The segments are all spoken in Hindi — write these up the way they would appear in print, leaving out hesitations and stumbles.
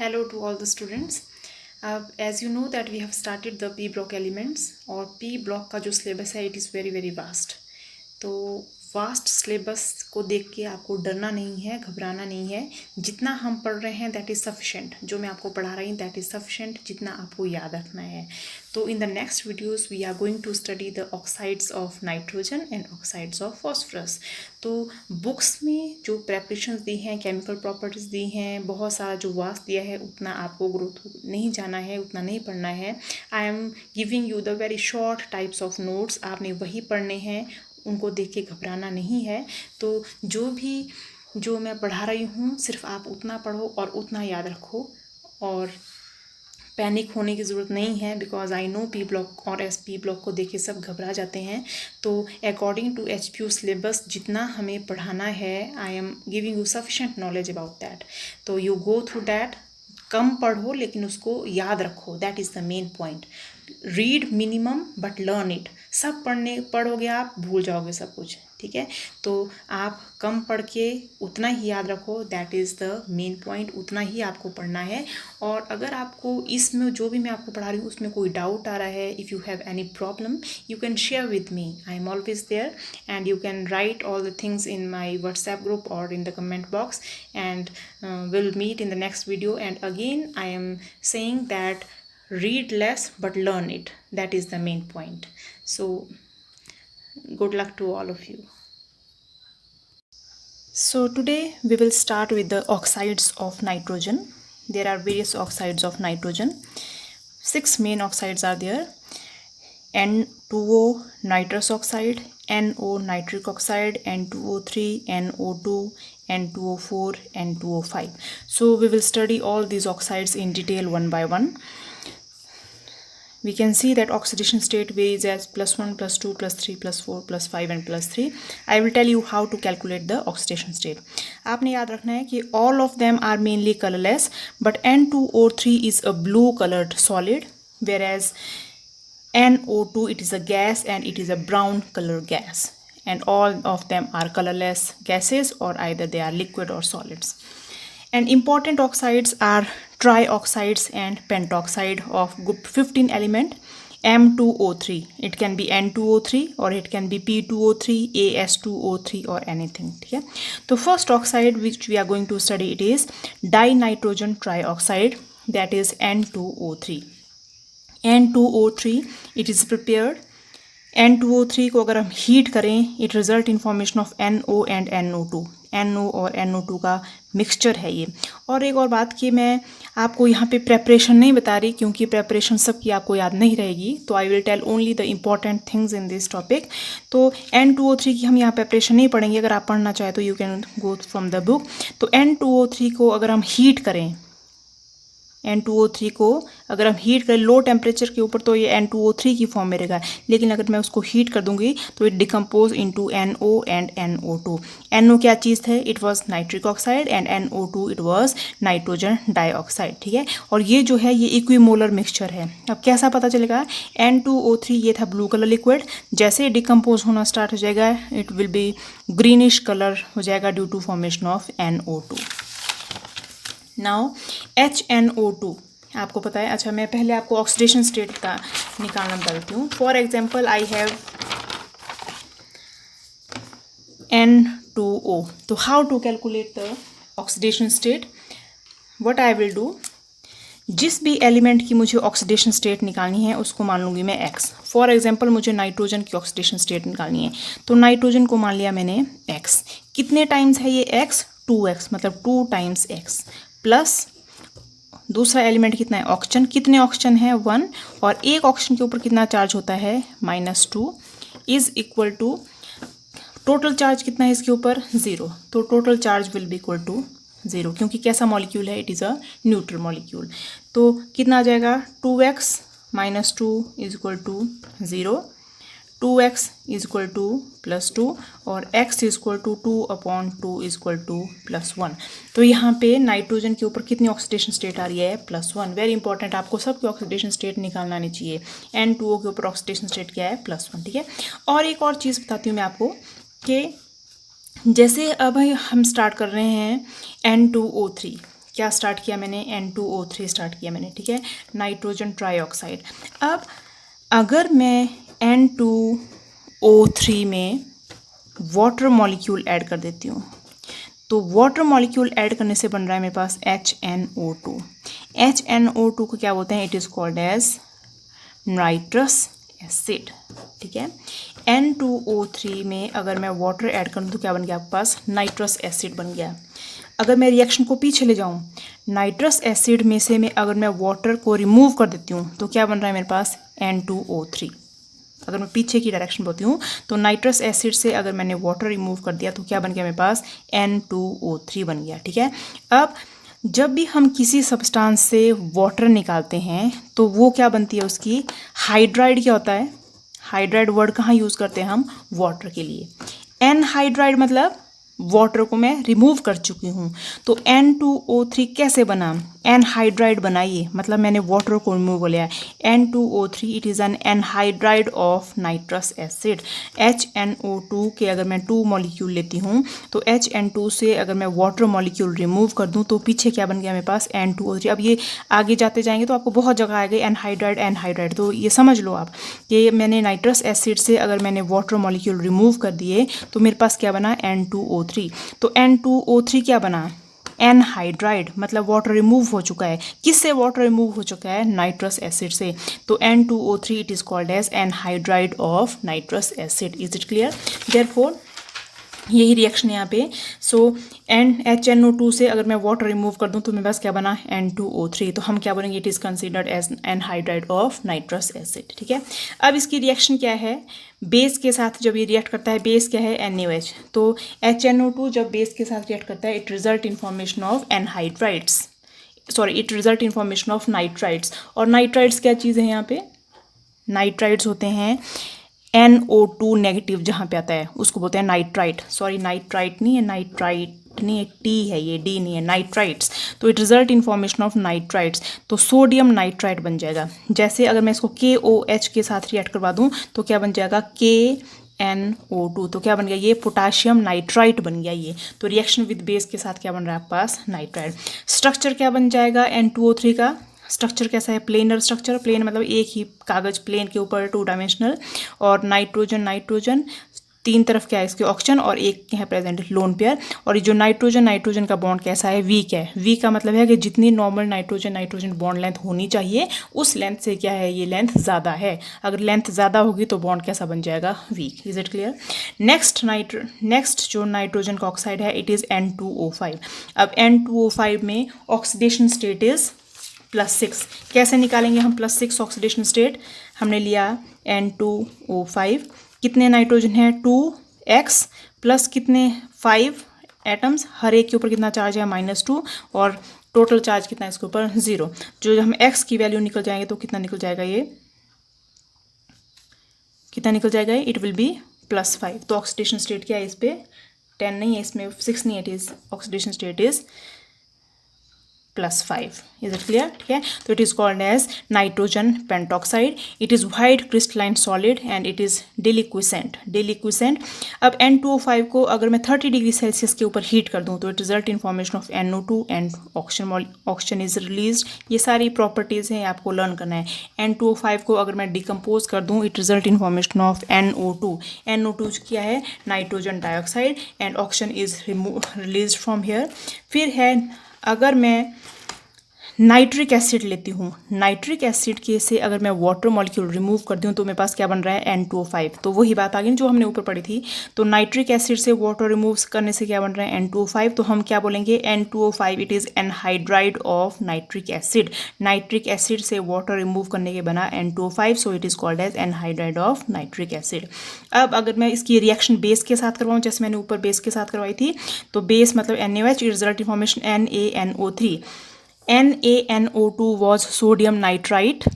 Hello to all the students. As you know that we have started the P block elements और P block का जो syllabus है it is very very vast. तो वास्ट सिलेबस को देख के आपको डरना नहीं है, घबराना नहीं है. जितना हम पढ़ रहे हैं दैट इज़ सफिशेंट. जो मैं आपको पढ़ा रही हूँ दैट इज़ सफिशेंट. जितना आपको याद रखना है. तो in the next videos we are going to study the oxides of nitrogen and oxides of phosphorus. तो बुक्स में जो प्रेपरेशंस दी हैं, केमिकल प्रॉपर्टीज़ दी हैं, बहुत सारा जो वास्ट दिया है उतना आपको ग्रोथ नहीं जाना है, उतना नहीं पढ़ना है. I am giving you the very short types of notes. आपने वही पढ़ने हैं, उनको देख के घबराना नहीं है. तो जो मैं पढ़ा रही हूँ सिर्फ आप उतना पढ़ो और उतना याद रखो और पैनिक होने की ज़रूरत नहीं है. Because I know P block और एस पी ब्लॉक को देख के सब घबरा जाते हैं. तो according to H P U syllabus जितना हमें पढ़ाना है I am giving you sufficient knowledge about that. तो यू गो थ्रू दैट. कम पढ़ो लेकिन उसको याद रखो. That is the main point. Read minimum but learn it. सब पढ़ोगे आप भूल जाओगे सब कुछ. ठीक है. तो आप कम पढ़ के उतना ही याद रखो. That is the main point. उतना ही आपको पढ़ना है. और अगर आपको इसमें जो भी मैं आपको पढ़ा रही हूँ उसमें कोई डाउट आ रहा है, if you have any problem you can share with me. I am always there and you can write all the things in my WhatsApp group or in the comment box and will meet in the next video. And again I am saying that read less but learn it. That is the main point. So good luck to all of you. So today we will start with the oxides of nitrogen. There are various oxides of nitrogen. 6 main oxides are there. N2O nitrous oxide, NO nitric oxide, N2O3, NO2, N2O4, N2O5. So we will study all these oxides in detail one by one. We can see that oxidation state varies as +1, +2, +3, +4, +5 and +3. I will tell you how to calculate the oxidation state. आपने याद रखना है कि all of them are mainly colorless, but N2O3 is a blue colored solid, whereas NO2 it is a gas and it is a brown color gas. And all of them are colorless gases, or either they are liquid or solids. And important oxides are trioxides and pentoxide of group 15 element M2O3. It can be N2O3 or it can be P2O3, AS2O3 or anything. ठीक है. तो first oxide which we are going to study it is dinitrogen trioxide, that is N2O3. N2O3 it is prepared. N2O3 को अगर हम हीट करें it result in formation of NO and NO2. NO और NO2 का मिक्सचर है ये. और एक और बात कि मैं आपको यहाँ पे प्रेपरेशन नहीं बता रही क्योंकि प्रेपरेशन सबकी आपको याद नहीं रहेगी. तो I will tell only the important things in this topic. तो N2O3 की हम यहाँ प्रेपरेशन नहीं पढ़ेंगे. अगर आप पढ़ना चाहें तो you can go from the book. तो N2O3 को अगर हम हीट करें, N2O3 को अगर हम हीट करें लो टेम्परेचर के ऊपर तो ये N2O3 की फॉर्म में रहेगा. लेकिन अगर मैं उसको हीट कर दूंगी तो it decompose into NO and NO2. NO क्या चीज़ है? It was nitric oxide and NO2 it was nitrogen dioxide. ठीक है. और ये जो है ये इक्विमोलर मिक्सचर है. अब कैसा पता चलेगा? N2O3 ये था ब्लू कलर लिक्विड. जैसे डिकम्पोज होना स्टार्ट हो जाएगा it will be greenish colour हो जाएगा due to formation of NO2. Now HNO2 आपको पता है. अच्छा मैं पहले आपको ऑक्सीडेशन स्टेट का निकालना बताती हूँ. For example I have N2O. तो how to calculate the oxidation state? What I will do, जिस भी एलिमेंट की मुझे ऑक्सीडेशन स्टेट निकालनी है उसको मान लूँगी मैं X. फॉर एग्जांपल मुझे नाइट्रोजन की ऑक्सीडेशन स्टेट निकालनी है तो नाइट्रोजन को मान लिया मैंने X. कितने टाइम्स है ये X? 2X, मतलब 2 टाइम्स X प्लस दूसरा एलिमेंट कितना है? ऑक्सीजन. कितने ऑक्सीजन है? 1. और एक ऑक्सीजन के ऊपर कितना चार्ज होता है? -2 is equal to total charge कितना है इसके ऊपर? 0. तो total charge will be equal to 0 क्योंकि कैसा मॉलिक्यूल है? It is a neutral molecule. तो कितना आ जाएगा? 2X - 2 is equal to 0. 2X is equal to +2 और X is equal to 2/2 is equal to +1. तो यहाँ पे नाइट्रोजन के ऊपर कितनी ऑक्सीडेशन स्टेट आ रही है? +1. वेरी इंपॉर्टेंट, आपको सबकी ऑक्सीडेशन स्टेट निकालना नहीं चाहिए. N2O के ऊपर ऑक्सीडेशन स्टेट क्या है? +1. ठीक है. और एक और चीज़ बताती हूँ मैं आपको कि जैसे अब हम स्टार्ट कर रहे हैं N2O3. क्या स्टार्ट किया मैंने, N2O3 स्टार्ट किया मैंने, ठीक है, नाइट्रोजन ट्राईऑक्साइड। अब अगर मैं N2O3 में वाटर मॉलिक्यूल ऐड कर देती हूँ, तो वाटर मॉलिक्यूल ऐड करने से बन रहा है मेरे पास HNO2। HNO2 को क्या बोलते हैं, it is called as nitrous acid, ठीक है। N2O3 में अगर मैं वाटर ऐड करूँ तो क्या बन गया आपके पास, नाइट्रस एसिड बन गया। अगर मैं रिएक्शन को पीछे ले जाऊँ, नाइट्रस एसिड में से मैं अगर मैं वाटर को रिमूव कर देती हूँ तो क्या बन रहा है मेरे पास, N2O3। अगर मैं पीछे की डायरेक्शन बोलती हूँ तो नाइट्रस एसिड से अगर मैंने वाटर रिमूव कर दिया तो क्या बन गया मेरे पास, N2O3 बन गया, ठीक है। अब जब भी हम किसी सब्सटेंस से वाटर निकालते हैं तो वो क्या बनती है उसकी, हाइड्राइड। क्या होता है हाइड्राइड, वर्ड कहाँ यूज़ करते हैं हम, वाटर के लिए। एनहाइड्राइड मतलब वाटर को मैं रिमूव कर चुकी हूँ। तो N2O3 कैसे बना, एनहाइड्राइड बनाइए, मतलब मैंने वाटर को रिमूव कर लिया। N2O3 it is an anhydride of nitrous acid. HNO2 के अगर मैं 2 मॉलिक्यूल लेती हूँ तो HN2 से अगर मैं वाटर मॉलिक्यूल रिमूव कर दूँ तो पीछे क्या बन गया मेरे पास, N2O3। अब ये आगे जाते जाएंगे तो आपको बहुत जगह आएगी एनहाइड्राइड एनहाइड्राइड, तो ये समझ लो आप कि मैंने नाइट्रस एसिड से अगर मैंने वाटर मॉलिक्यूल रिमूव कर दिए तो मेरे पास क्या बना, N2O3। तो N2O3 क्या बना, एनहाइड्राइड, मतलब वाटर रिमूव हो चुका है। किससे वाटर रिमूव हो चुका है, नाइट्रस एसिड से। तो N2O3 it is called as anhydride of nitrous acid. Is it clear? Therefore यही रिएक्शन है यहाँ पे। सो HNO2 से अगर मैं वाटर रिमूव कर दूँ तो मेरे पास क्या बना, N2O3। तो हम क्या बोलेंगे, it is considered as anhydride of nitrous acid, ठीक है। अब इसकी रिएक्शन क्या है, बेस के साथ जब ये रिएक्ट करता है, बेस क्या है, NaOH। तो HNO2 जब बेस के साथ रिएक्ट करता है, it result in formation of anhydrides, sorry it result in formation of nitrides. और नाइट्राइड्स क्या चीज़ है यहाँ पे, नाइट्राइड्स होते हैं NO2 नेगेटिव जहाँ पे आता है उसको बोलते हैं नाइट्राइट। सॉरी नाइट्राइट नहीं है, नाइट्राइट नहीं है, टी है ये, डी नहीं है, नाइट्राइट्स। तो it result in formation of nitrites. तो सोडियम नाइट्राइट बन जाएगा। जैसे अगर मैं इसको KOH के साथ रिएक्ट करवा दूँ तो क्या बन जाएगा, KNO2। तो क्या बन गया, ये पोटाशियम नाइट्राइट बन गया ये। तो रिएक्शन विद बेस के साथ क्या बन रहा है आपके पास, नाइट्राइट। स्ट्रक्चर क्या बन जाएगा N2O3 का, स्ट्रक्चर कैसा है, प्लेनर स्ट्रक्चर। प्लेन मतलब एक ही कागज प्लेन के ऊपर 2 डायमेंशनल। और नाइट्रोजन, नाइट्रोजन तीन तरफ क्या है इसके, ऑक्सीजन, और एक है प्रेजेंट लोन पेयर। और ये जो नाइट्रोजन नाइट्रोजन का बॉन्ड कैसा है, वीक है। वीक का मतलब है कि जितनी normal nitrogen nitrogen bond length होनी चाहिए उस लेंथ से क्या है, ये लेंथ ज़्यादा है। अगर लेंथ ज़्यादा होगी तो बॉन्ड कैसा बन जाएगा, weak. Is it clear? Next जो नाइट्रोजन का ऑक्साइड है, इट इज़ N2O5। अब N2O5 में ऑक्सीडेशन स्टेट इज़ +6। कैसे निकालेंगे हम +6 ऑक्सीडेशन स्टेट, हमने लिया N2O5, कितने नाइट्रोजन है 2x प्लस कितने 5 एटम्स, हर एक के ऊपर कितना चार्ज है -2, और टोटल चार्ज कितना है इसके ऊपर 0। जो हम x की वैल्यू निकल जाएंगे तो कितना निकल जाएगा, ये कितना निकल जाएगा, इट विल बी +5। तो ऑक्सीडेशन स्टेट क्या है इस पर, 10 नहीं है इसमें, 6 नहीं है, it is oxidation state is +5। Is it clear? ठीक है, तो it is called as nitrogen pentoxide. It is white crystalline solid and it is deliquescent. अब N2O5 को अगर मैं 30 डिग्री सेल्सियस के ऊपर हीट कर दूं तो it result in formation of NO2 and oxygen is release. ये सारी प्रॉपर्टीज़ हैं, आपको लर्न करना है। N2O5 को अगर मैं डिकम्पोज कर दूँ, it result in formation of NO2। NO2 क्या है, nitrogen dioxide, and oxygen is release from here. फिर है अगर मैं नाइट्रिक एसिड लेती हूँ, नाइट्रिक एसिड के से अगर मैं वाटर मॉलिक्यूल रिमूव कर दूँ तो मेरे पास क्या बन रहा है, N2O5। तो वही बात आ गई जो हमने ऊपर पढ़ी थी। तो नाइट्रिक एसिड से वाटर रिमूव करने से क्या बन रहा है, N2O5। तो हम क्या बोलेंगे, N2O5 it is anhydride of nitric acid. Nitric acid से वाटर रिमूव करने के बना N2O5, so it is called as anhydride of nitric acid. अब अगर मैं इसकी रिएक्शन बेस के साथ करवाऊँ, जैसे मैंने ऊपर बेस के साथ करवाई थी, तो बेस मतलब NaOH, result in formation NaNO3। NaNO2 was sodium nitrite,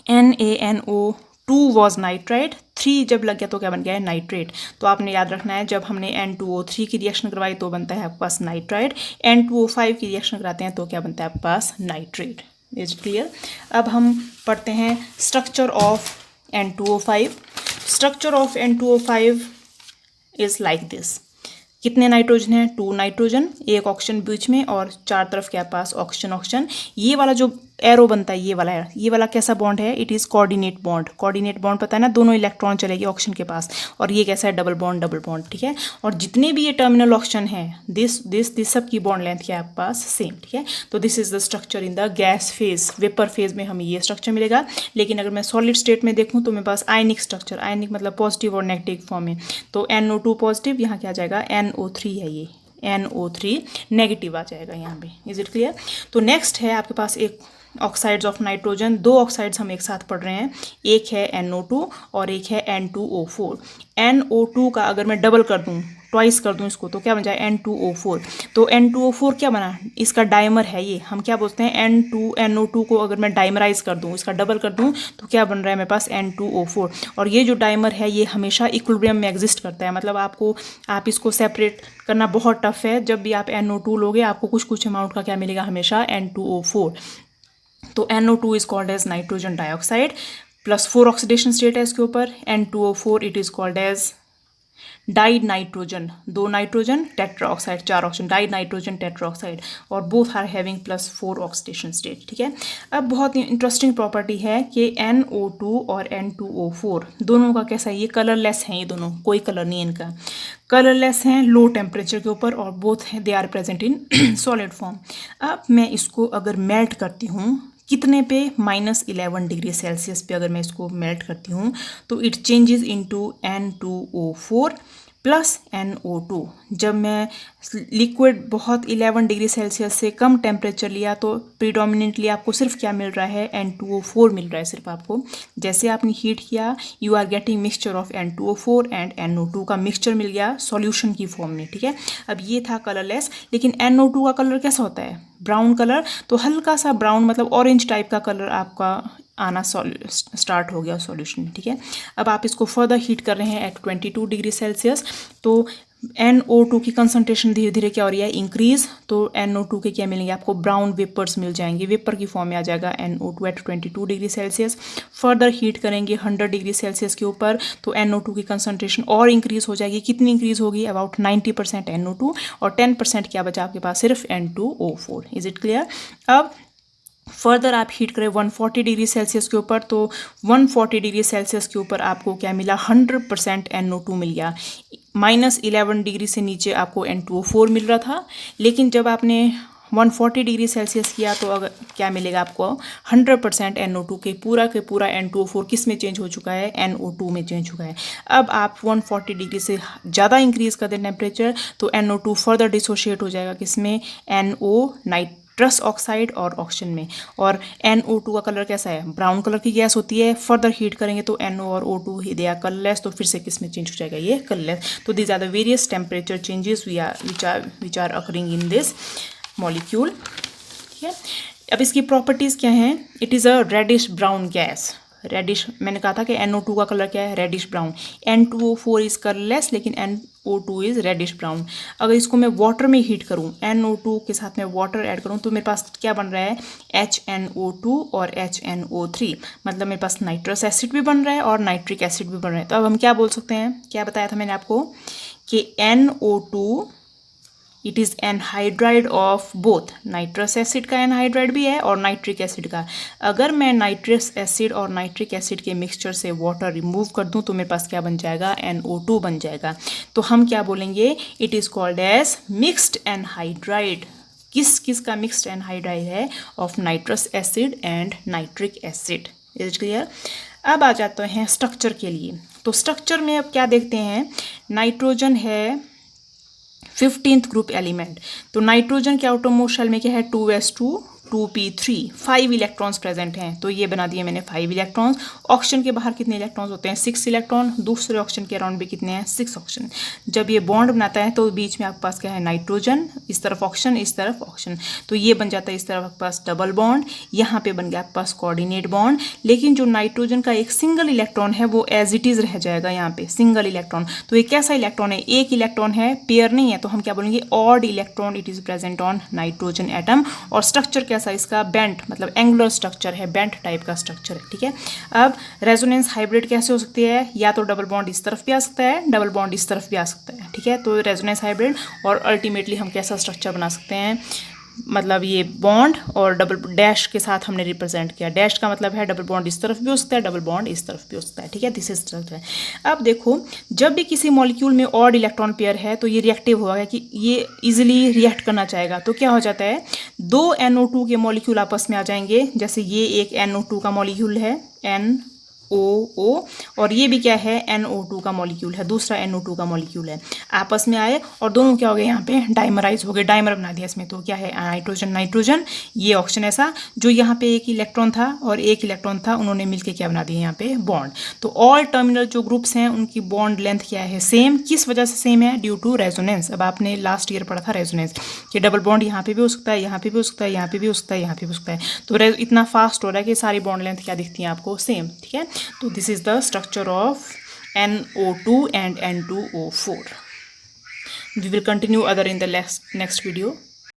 NaNO2 was nitrite, 3 जब लग गया तो क्या बन गया है, नाइट्रेट। तो आपने याद रखना है, जब हमने N2O3 की रिएक्शन करवाई तो बनता है आपके पास नाइट्राइट, N2O5 की रिएक्शन कराते हैं तो क्या बनता है आपके पास, नाइट्रेट। Is clear? अब हम पढ़ते हैं structure of N2O5। Structure of N2O5 is like this. कितने नाइट्रोजन है? 2 नाइट्रोजन, एक ऑक्सीजन बीच में और चार तरफ के पास ऑक्सीजन ऑक्सीजन। ये वाला जो एरो बनता है, ये वाला कैसा बॉन्ड है? It is coordinate bond. Coordinate bond पता है ना, दोनों इलेक्ट्रॉन चलेगी ऑक्सीजन के पास। और ये कैसा है? डबल बॉन्ड, ठीक है। और जितने भी ये टर्मिनल ऑक्सीजन है, दिस सब की बॉन्ड लेंथ क्या है आपके पास? सेम, ठीक है। तो this is the structure in the gas phase. Vapour phase में हमें ये स्ट्रक्चर मिलेगा। लेकिन अगर मैं सॉलिड स्टेट में देखूँ तो मेरे पास आयनिक स्ट्रक्चर, आयनिक मतलब पॉजिटिव और नेगेटिव फॉर्म में। तो NO2 पॉजिटिव, यहाँ क्या आ जाएगा? NO3 है ये, NO3 नेगेटिव आ जाएगा यहाँ पे। Is it clear? तो नेक्स्ट है आपके पास एक ऑक्साइड्स ऑफ नाइट्रोजन। दो ऑक्साइड्स हम एक साथ पढ़ रहे हैं, एक है NO2 और एक है N2O4। NO2 का अगर मैं डबल कर दूं, ट्वाइस कर दूं इसको, तो क्या बन जाए? N2O4। तो N2O4 क्या बना? इसका डाइमर है ये। हम क्या बोलते हैं? NO2 को अगर मैं डाइमराइज कर दूं, इसका डबल कर दूं, तो क्या बन रहा है मेरे पास? N2O4। और ये जो डाइमर है ये हमेशा इक्विलिब्रियम में एग्जिस्ट करता है। मतलब आप इसको सेपरेट करना बहुत टफ है। जब भी आप NO2 लोगे आपको कुछ अमाउंट का क्या मिलेगा? हमेशा N2O4। तो NO2 is called as nitrogen dioxide. +4 oxidation state है इसके ऊपर। N2O4 it is called as dinitrogen, 2 nitrogen tetra oxide, 4 oxygen, dinitrogen tetra oxide. और both are having +4 oxidation state, ठीक है। अब बहुत ही इंटरेस्टिंग प्रॉपर्टी है कि NO2 और N2O4 दोनों का कैसा है? ये कलरलेस हैं, ये दोनों, कोई कलर नहीं है इनका, कलरलेस हैं लो टेम्परेचर के ऊपर, और बोथ हैं they are present in solid form. अब मैं इसको अगर मेल्ट करती हूँ कितने पे? -11 डिग्री सेल्सियस पे अगर मैं इसको मेल्ट करती हूँ तो it changes into N2O4 plus NO2। जब मैं लिक्विड बहुत 11 डिग्री सेल्सियस से कम टेम्परेचर लिया तो प्रीडोमिनेंटली आपको सिर्फ क्या मिल रहा है? N2O4 मिल रहा है सिर्फ आपको। जैसे आपने हीट किया, you are getting mixture of N2O4 and NO2 का मिक्सचर मिल गया सॉल्यूशन की फॉर्म में, ठीक है। अब ये था कलरलेस, लेकिन NO2 का कलर कैसा होता है? Brown colour. तो हल्का सा ब्राउन मतलब ऑरेंज टाइप का कलर आपका आना स्टार्ट हो गया सॉल्यूशन में, ठीक है। अब आप इसको फर्दर हीट कर रहे हैं एट 22 डिग्री सेल्सियस, तो NO2 की कंसंट्रेशन धीरे धीरे क्या हो रही है? इंक्रीज। तो NO2 के क्या मिलेंगे आपको? ब्राउन वेपर्स मिल जाएंगे, वेपर की फॉर्म में आ जाएगा NO2 at 22 degree Celsius. Further heat करेंगे 100 डिग्री सेल्सियस के ऊपर तो NO2 की कंसंट्रेशन और इंक्रीज हो जाएगी। कितनी इंक्रीज होगी? अबाउट 90% NO2 और 10% क्या बचा आपके पास? सिर्फ N2O4। Is it clear? अब फर्दर आप हीट करें 140 डिग्री सेल्सियस के ऊपर, तो 140 डिग्री सेल्सियस के ऊपर आपको क्या मिला? 100% NO2 मिल गया। -11 डिग्री से नीचे आपको N2O4 मिल रहा था, लेकिन जब आपने 140 डिग्री सेल्सियस किया तो अगर क्या मिलेगा आपको? 100% NO2 के पूरा N2O4 किस में चेंज हो चुका है? NO2 में चेंज हो चुका है। अब आप 140 डिग्री से ज़्यादा इंक्रीज कर दें टेम्परेचर तो NO2 फर्दर डिसोशिएट हो जाएगा किसमें? NO नाइट्रस ऑक्साइड और ऑक्सीजन में। और NO2 का कलर कैसा है? ब्राउन कलर की गैस होती है। फर्दर हीट करेंगे तो NO और O2 he they are colourless, तो फिर से किस में चेंज हो जाएगा? ये कलरलेस। तो these are the various temperature changes which are occurring in this molecule, ठीक है। अब इसकी प्रॉपर्टीज़ क्या हैं? It is a reddish brown gas. Reddish, मैंने कहा था कि NO2 का कलर क्या है? Reddish brown. N2O4 is colourless, लेकिन NO2 इज़ रेडिश ब्राउन। अगर इसको मैं वाटर में हीट करूँ, NO2 के साथ में वाटर ऐड करूँ, तो मेरे पास क्या बन रहा है? HNO2 और HNO3। मतलब मेरे पास नाइट्रस एसिड भी बन रहा है और नाइट्रिक एसिड भी बन रहा है। तो अब हम क्या बोल सकते हैं? क्या बताया था मैंने आपको कि NO2 it is anhydride of both, nitrous acid का एनहाइड्राइड भी है और नाइट्रिक एसिड का। अगर मैं नाइट्रस एसिड और नाइट्रिक एसिड के मिक्सचर से वाटर रिमूव कर दूं तो मेरे पास क्या बन जाएगा? NO2 बन जाएगा। तो हम क्या बोलेंगे? It is called as mixed anhydride. किस का मिक्स्ड एनहाइड्राइड है? Of nitrous acid and nitric acid. Is clear? अब आ जाते हैं स्ट्रक्चर के लिए। तो स्ट्रक्चर में अब क्या देखते हैं? नाइट्रोजन है 15th ग्रुप एलिमेंट। तो नाइट्रोजन के आउटरमोस्ट शेल में क्या है? 2s2 2p3, 5 इलेक्ट्रॉन्स प्रेजेंट हैं। तो ये बना दिए मैंने 5 इलेक्ट्रॉन्स। ऑक्सीजन के बाहर कितने इलेक्ट्रॉन्स होते हैं? 6 इलेक्ट्रॉन। दूसरे ऑक्सीजन के अराउंड भी कितने हैं? 6 ऑक्सीजन। जब ये बॉन्ड बनाता है तो बीच में आपके पास क्या है? नाइट्रोजन, इस तरफ ऑक्सीजन, इस तरफ ऑक्सीजन। तो ये बन जाता है इस तरफ आपके पास डबल बॉन्ड, यहाँ पे बन गया आपके पास कोऑर्डिनेट बॉन्ड। लेकिन जो नाइट्रोजन का एक सिंगल इलेक्ट्रॉन है वो एज इट इज़ रह जाएगा यहाँ पे, सिंगल इलेक्ट्रॉन। तो ये कैसा इलेक्ट्रॉन है? एक इलेक्ट्रॉन है, पेयर नहीं है, तो हम क्या बोलेंगे? Odd electron it is present on nitrogen atom. और स्ट्रक्चर कैसा इसका बेंट मतलब एंगुलर स्ट्रक्चर है, बेंट टाइप का स्ट्रक्चर है, ठीक है। अब रेजोनेंस हाइब्रिड कैसे हो सकती है, या तो डबल बॉन्ड इस तरफ भी आ सकता है, डबल बॉन्ड इस तरफ भी आ सकता है, ठीक है। तो रेजोनेंस हाइब्रिड और अल्टीमेटली हम कैसा स्ट्रक्चर बना सकते हैं, मतलब ये बॉन्ड और डबल डैश के साथ हमने रिप्रेजेंट किया। डैश का मतलब है डबल बॉन्ड इस तरफ भी हो सकता है, डबल बॉन्ड इस तरफ भी हो सकता है, ठीक है। दिस इज स्ट्रक्चर है। अब देखो, जब भी किसी मॉलिक्यूल में ऑड इलेक्ट्रॉन पेयर है तो ये रिएक्टिव होगा कि ये इजीली रिएक्ट करना चाहेगा। तो क्या हो जाता है, दो NO2 के मॉलिक्यूल आपस में आ जाएंगे। जैसे ये एक NO2 का मॉलिक्यूल है, NO, और ये भी क्या है, NO2 का मॉलिक्यूल है, दूसरा NO2 का मॉलिक्यूल है। आपस में आए और दोनों क्या हो गए, यहाँ पे डाइमराइज हो गए, डाइमर बना दिया इसमें। तो क्या है, नाइट्रोजन नाइट्रोजन, ये ऑक्सीजन ऐसा, जो यहाँ पे एक इलेक्ट्रॉन था और एक इलेक्ट्रॉन था, उन्होंने मिलकर क्या बना दिया यहाँ पे, बॉन्ड। तो ऑल टर्मिनल जो ग्रुप्स हैं उनकी बॉन्ड लेंथ क्या है, सेम। किस वजह से सेम है, ड्यू टू रेजोनेंस। अब आपने लास्ट ईयर पढ़ा था रेजोनेंस, कि डबल बॉन्ड यहाँ पे भी हो सकता है, यहाँ पे भी हो सकता है, यहाँ पे भी हो सकता है, यहाँ पे भी हो सकता है। तो इतना फास्ट हो रहा है कि सारी बॉन्ड लेंथ क्या दिखती है आपको, सेम, ठीक है। तो this is the structure of NO2 and N2O4. We will continue other in the next video.